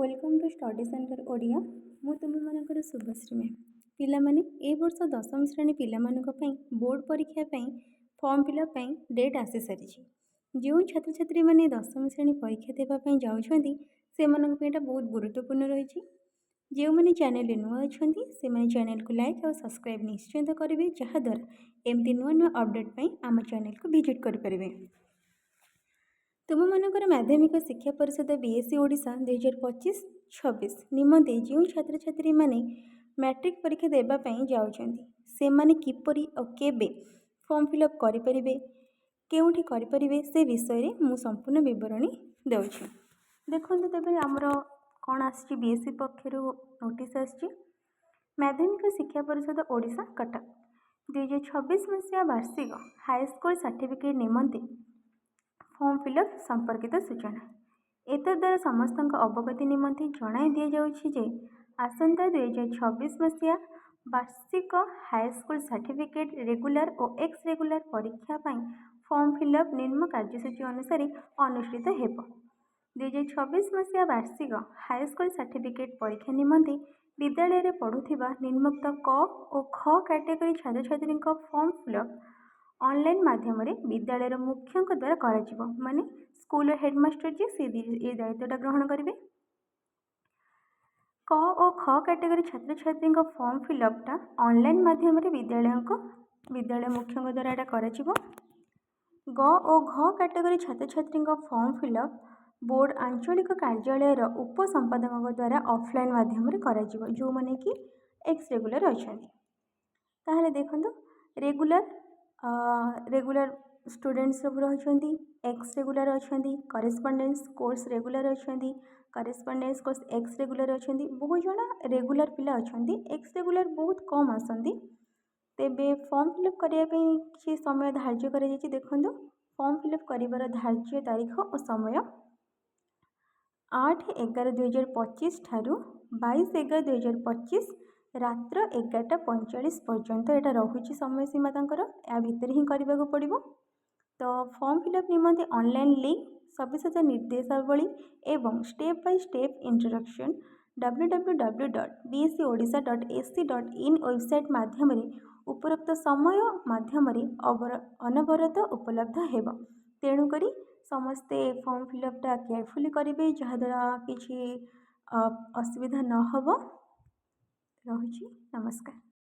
Welcome to study centre Odia मु तुम मानकर शुभश्री मैम पिलामाने ए वर्ष दशम श्रेणी पिलामानक पई बोर्ड परीक्षा पई फॉर्म फिलअप पई डेट आसी सारी जो छात्र छात्री माने दशम श्रेणी परीक्षा देबा पई जाउछंती से मानक पई एटा बहुत गुरुत्वपूर्ण रही जो मैंने चैनल नुआ अच्छा से मैंने चैनल को लाइक और सब्सक्राइब निश्चिंत करेंगे जहाद्वारा एमती नुआ नुआ अपडेट पई आम चैनल को विजिट करेंगे। तुम मानकर माध्यमिक शिक्षा परिषद बीएससी ओडिशा 2025-26 निमंते जो छात्र छात्री माने मैट्रिक परीक्षा देवाई जाउछंती से माने किपरि और केबे फॉर्म फिलअप करें केउठी करें से विषय में मु संपूर्ण विवरणी देउछि। देखते तेज आमर कौन आसी बीएससी पक्षर नोटिस आसी माध्यमिक शिक्षा परिषद ओडिशा कटक 2026 मसीहा वार्षिक हाईस्कूल सर्टिफिकेट निमंते फॉर्म फिलअप संपर्कित सूचना एतद्वारा समस्त अवगति निमंते जणाई दि जाउछि आसंता 2026 मसीहा वार्षिक हाईस्कूल सर्टिफिकेट रेगुलर और एक्स रेगुलर परीक्षा पाई फॉर्म फिलअप निम्न कार्यसूची अनुसार अनुष्ठित हेब। 2026 मसीहा वार्षिक हाईस्कूल सर्टिफिकेट परीक्षा निमंते विद्यालय में पढ़ुथिबा निम्नोक्त क और ख कैटेगरी छात्र छात्री फॉर्म फिलअप ऑनलाइन माध्यम विद्यालय मुख्यों द्वारा करा माने स्कूल हेडमास्टर जी से ये दायित्वटा ग्रहण करेंगे। क और ख कैटेगरी छात्र छात्री फॉर्म फिलअपटा ऑनलाइन माध्यम विद्यालय मुख्यों द्वारा यहाँ करा ग और घ कैटेगरी छात्र छात्री फॉर्म फिलअप बोर्ड आंचलिक कार्यालय उपसंपादक द्वारा ऑफलाइन माध्यम करा जो माने कि एक्स रेगुलर अच्छा ताहले देखो रेगुलर स्टूडेंट्स सब रही एक्स रेगुलर अच्छा करेस्पंडेंस कोर्स रेगुलर अच्छा करेस्पंडेंस कोर्स एक्स रेगुलर अच्छा बहुत जना रेगुलर पिला अच्छा एक्स रेगुलर बहुत कम आसती तेबे फॉर्म फिलअप करने कि समय धार्य कर देखो फॉर्म फिलअप कर धार्य तारीख और समय 8/11/2025 ठारू 22/11/2025 रात्र 11:45 पर्यंत यहाँ रोचे समय सीमा या भितर ही करने को पड़ो। तो फॉर्म फिलअप निमंते ऑनलाइन लिंक सविशेष निर्देशावली एवं step by step introduction www.bscodisha.ac.in website माध्यम उपरोक्त समय माध्यम अनवरत उपलब्ध हेब। तेणुक समस्ते फॉर्म फिलअपटा केयरफुली करेंगे जहाद्वारा किसी असुविधा न हो। रहुछि नमस्कार।